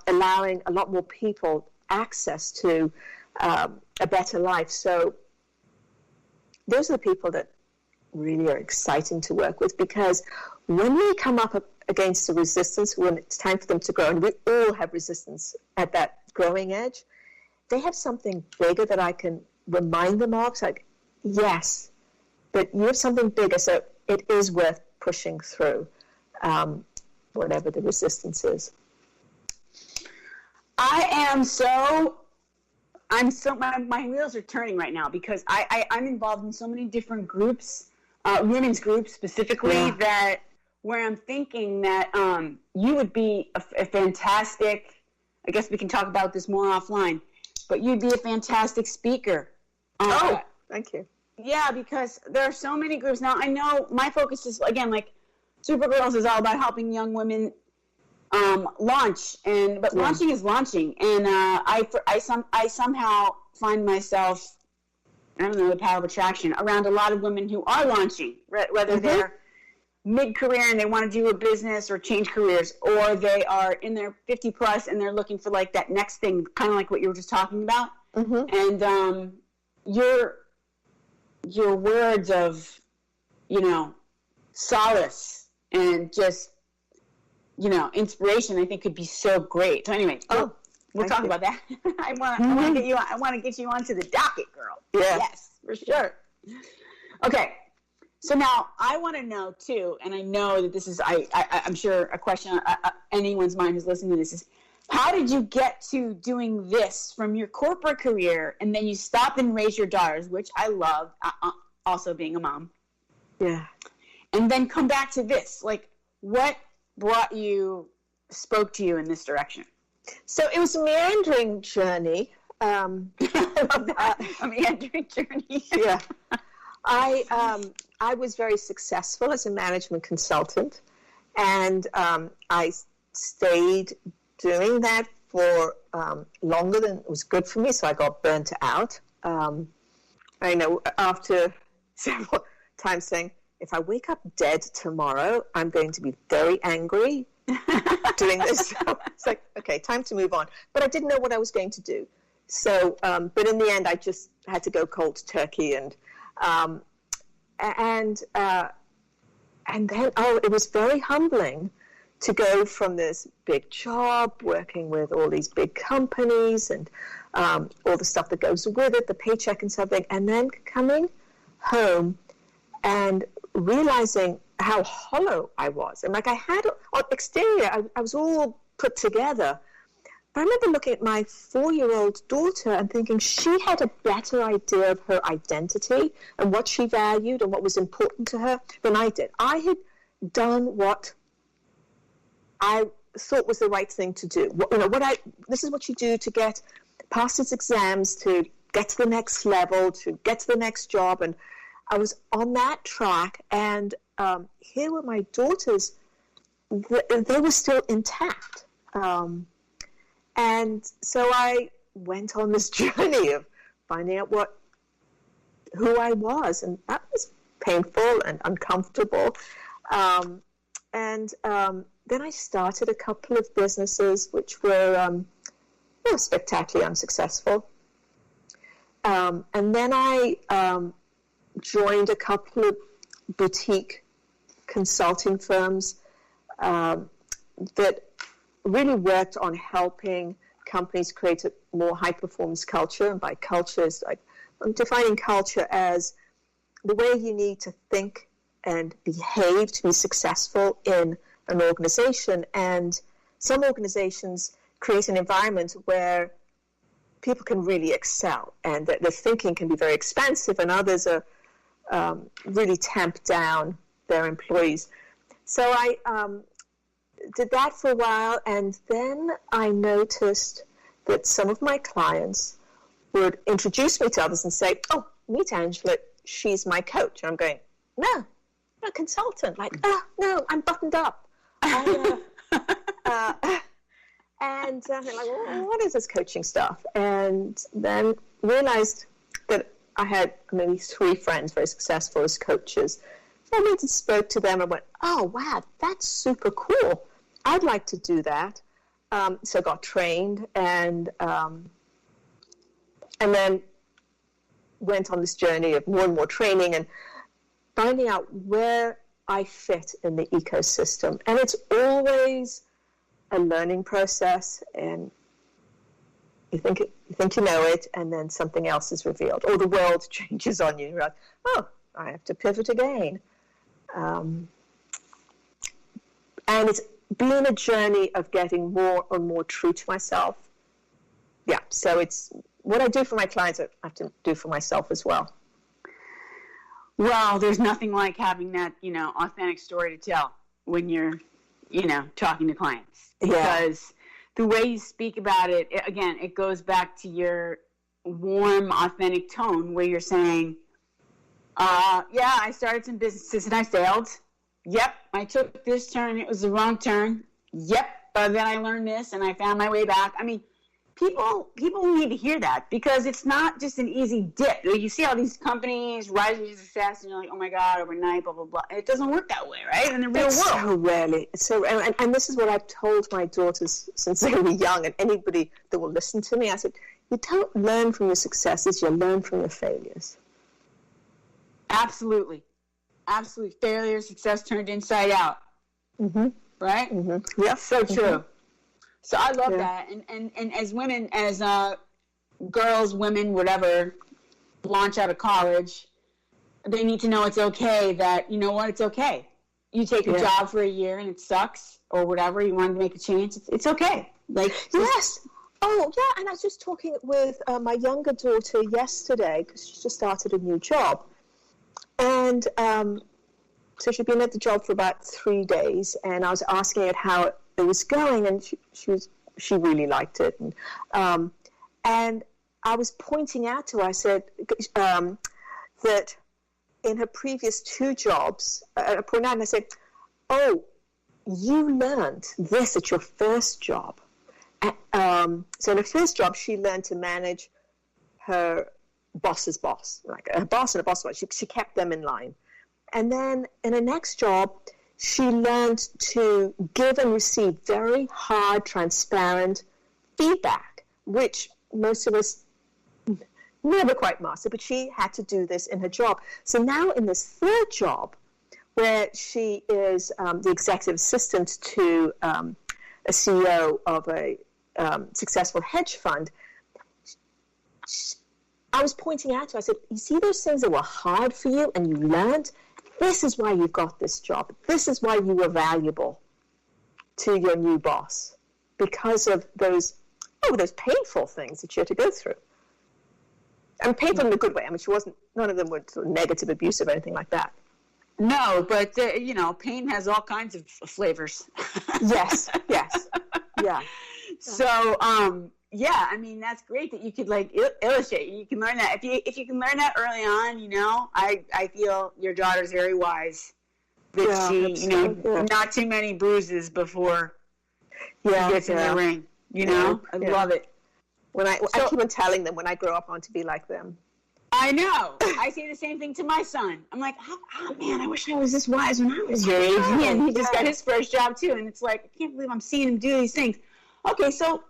allowing a lot more people access to a better life. So those are the people that really are exciting to work with, because when we come up against the resistance, when it's time for them to grow, and we all have resistance at that growing edge, they have something bigger that I can remind them of. It's like, yes, but you have something bigger, so it is worth pushing through, whatever the resistance is. My wheels are turning right now, because I'm involved in so many different groups, women's groups specifically, that where I'm thinking that you would be a fantastic, I guess we can talk about this more offline, but you'd be a fantastic speaker. Thank you. Yeah, because there are so many groups. Now, I know my focus is, again, like Supergirls is all about helping young women launch, but launching is launching, and I somehow find myself, I don't know, the power of attraction around a lot of women who are launching, whether they're mid-career and they want to do a business or change careers, or they are in their 50 plus and they're looking for like that next thing, kind of like what you were just talking about. And your words of, solace and just, inspiration, I think could be so great. So anyway, we'll talk about that. I want to get you onto the docket, girl. Yeah. Yes, for sure. Okay. So now I want to know too, and I know that this is, I'm sure a question on anyone's mind who's listening to this is, how did you get to doing this from your corporate career, and then you stopped and raised your daughters, which I love, also being a mom. Yeah. And then come back to this. Like, what spoke to you in this direction? So it was a meandering journey. I love that. A meandering journey. Yeah. I was very successful as a management consultant, and I stayed doing that for longer than was good for me, so I got burnt out. I know after several times saying, if I wake up dead tomorrow, I'm going to be very angry doing this. So it's like, okay, time to move on. But I didn't know what I was going to do. So, but in the end, I just had to go cold turkey, and then, it was very humbling to go from this big job, working with all these big companies and all the stuff that goes with it, the paycheck and something, and then coming home and realizing how hollow I was. And like I had on exterior, I was all put together. But I remember looking at my 4-year-old daughter and thinking she had a better idea of her identity and what she valued and what was important to her than I did. I had done what I thought was the right thing to do. This is what you do to get past these exams, to get to the next level, to get to the next job. And I was on that track, and here were my daughters. They were still intact. And so I went on this journey of finding out who I was, and that was painful and uncomfortable. Then I started a couple of businesses which were spectacularly unsuccessful. And then I joined a couple of boutique consulting firms that really worked on helping companies create a more high-performance culture. And by culture, I'm defining culture as the way you need to think and behave to be successful in an organization. And some organizations create an environment where people can really excel, and that the thinking can be very expansive, and others are really tamp down their employees. So I did that for a while, and then I noticed that some of my clients would introduce me to others and say, "Oh, meet Angela, she's my coach." And I'm going, "No, I'm a consultant." Like, no, I'm buttoned up. And they're like, well, what is this coaching stuff? And then realized that I had maybe 3 friends very successful as coaches. So I went and spoke to them and went, oh, wow, that's super cool. I'd like to do that. So got trained and then went on this journey of more and more training and finding out where I fit in the ecosystem. And it's always a learning process, and you think you know it, and then something else is revealed, or the world changes on you. You're like, oh, I have to pivot again. And it's been a journey of getting more and more true to myself. Yeah, so it's what I do for my clients, I have to do for myself as well. Well, there's nothing like having that, authentic story to tell when you're, talking to clients. Because the way you speak about it, again, it goes back to your warm, authentic tone where you're saying, I started some businesses and I failed. Yep, I took this turn. It was the wrong turn. Yep, but then I learned this and I found my way back. I mean, people need to hear that because it's not just an easy dip. You see all these companies rising to success and you're like, oh my God, overnight, blah, blah, blah. It doesn't work that way, right? In the real world. So rarely. And this is what I've told my daughters since they were young, and anybody that will listen to me. I said, you don't learn from your successes, you learn from your failures. Absolutely. Absolutely. Failure, success turned inside out. Mm-hmm. Right? Mm-hmm. Yeah. So true. Mm-hmm. So I love that. And as women, as girls, women, whatever, launch out of college, they need to know it's okay that, you know what, it's okay. You take a job for a year and it sucks or whatever, you want to make a change, it's okay. Yes. Oh, yeah, and I was just talking with my younger daughter yesterday because she just started a new job. And so she'd been at the job for about 3 days, and I was asking her how it was going, and she really liked it. And I was pointing out to her, I said that in her previous 2 jobs, I pointed out and I said, oh, you learned this at your first job. So in her first job, she learned to manage her boss's boss, like a boss and a boss. She kept them in line. And then in her next job, she learned to give and receive very hard, transparent feedback, which most of us never quite master, but she had to do this in her job. So now in this 3rd job, where she is the executive assistant to a CEO of a successful hedge fund, I was pointing out to her, I said, you see those things that were hard for you and you learned? This is why you got this job. This is why you were valuable to your new boss, because of those painful things that you had to go through. And painful in a good way. I mean, none of them were sort of negative, abusive, or anything like that. No, but, pain has all kinds of flavors. Yes. Yeah. So, I mean, that's great that you could illustrate. You can learn that. If you can learn that early on, I feel your daughter's very wise. That she, not too many bruises before she gets in the ring. I love it. I keep on telling them when I grow up I want to be like them. I know. I say the same thing to my son. I'm like, oh man, I wish I was this wise when I was your age. And he just got his first job too, and it's like, I can't believe I'm seeing him do these things. Okay, so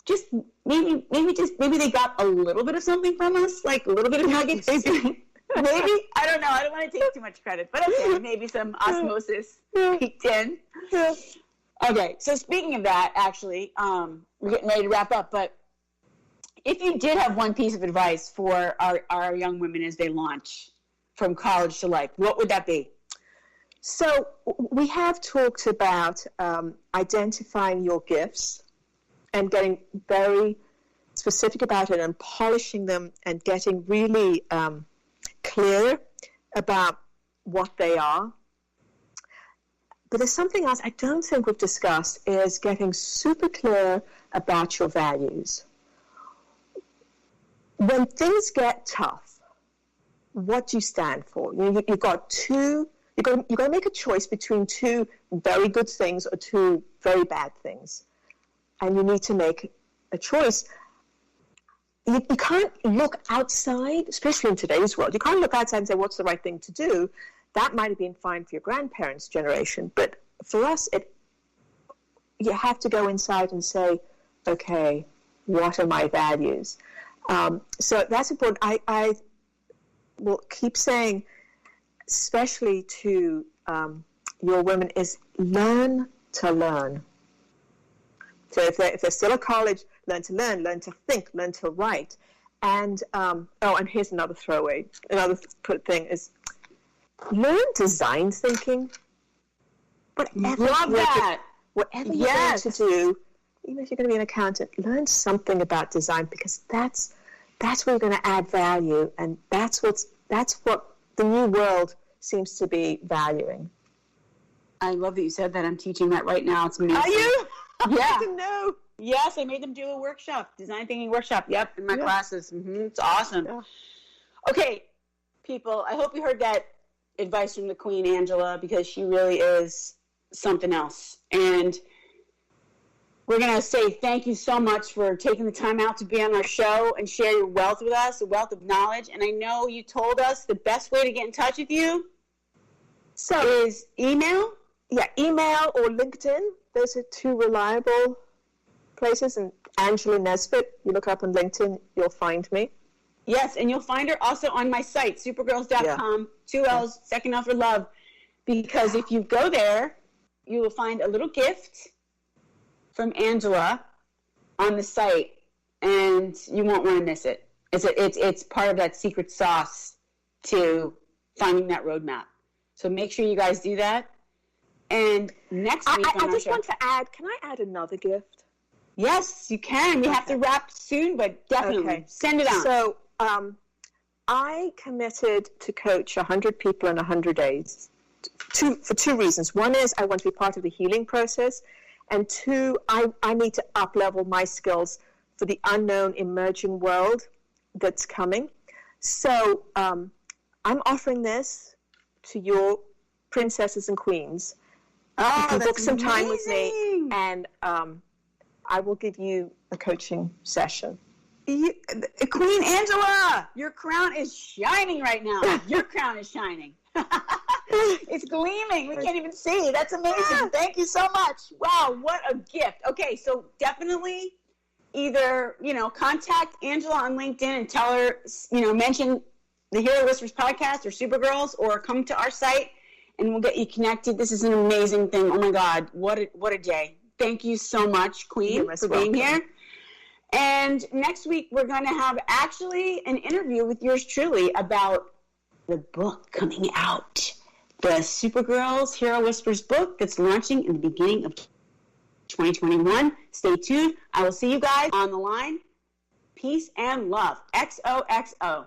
just maybe they got a little bit of something from us, like a little bit of nuggets. Maybe I don't know. I don't want to take too much credit, but okay, maybe some osmosis peeked in. Okay, so speaking of that, actually, we're getting ready to wrap up, but if you did have one piece of advice for our young women as they launch from college to life, what would that be? So we have talked about identifying your gifts and getting very specific about it and polishing them and getting really clear about what they are. But there's something else I don't think we've discussed is getting super clear about your values. When things get tough, what do you stand for? You've got to make a choice between 2 very good things or 2 very bad things. And you need to make a choice. You can't look outside, especially in today's world. You can't look outside and say, what's the right thing to do? That might have been fine for your grandparents' generation. But for us, you have to go inside and say, okay, what are my values? So that's important. I will keep saying, especially to your women, is learn to learn. So if they're still at college, learn to learn, learn to think, learn to write. And, and here's another throwaway. Another thing is learn design thinking. Whatever you're going to do, even if you're going to be an accountant, learn something about design, because that's where you're going to add value, and that's what the new world seems to be valuing. I love that you said that. I'm teaching that right now. It's amazing. Are you? Yeah. I didn't know. Yes, I made them do a workshop, design thinking workshop. Yep, in my classes. Mm-hmm. It's awesome. Yeah. Okay, people, I hope you heard that advice from the Queen, Angela, because she really is something else. And we're going to say thank you so much for taking the time out to be on our show and share your wealth with us, a wealth of knowledge. And I know you told us the best way to get in touch with you is email. Yeah, email or LinkedIn. Those are two reliable places. And Angela Nesbitt, you look up on LinkedIn, you'll find me. Yes, and you'll find her also on my site, supergirls.com, 2 L's, second L for love. Because if you go there, you will find a little gift from Angela on the site, and you won't want to miss it. It's part of that secret sauce to finding that roadmap. So make sure you guys do that. And next week I just want to add, can I add another gift? Yes, you can. We have to wrap soon, but definitely send it out. So I committed to coach 100 people in 100 days for two reasons. One is I want to be part of the healing process. And two, I need to up-level my skills for the unknown emerging world that's coming. So I'm offering this to your princesses and queens. Oh, you can book some amazing. time with me, and I will give you a coaching session. Queen Angela, your crown is shining right now. Your crown is shining. It's gleaming. We can't even see. That's amazing. Yeah. Thank you so much. Wow, what a gift. Okay, so definitely either, contact Angela on LinkedIn and tell her, mention the Hero Whispers podcast or Supergirls, or come to our site and we'll get you connected. This is an amazing thing. Oh my God, what a day. Thank you so much, Queen, for being here. And next week we're going to have actually an interview with yours truly about the book coming out. The Supergirls Hero Whispers book that's launching in the beginning of 2021. Stay tuned. I will see you guys on the line. Peace and love. XOXO.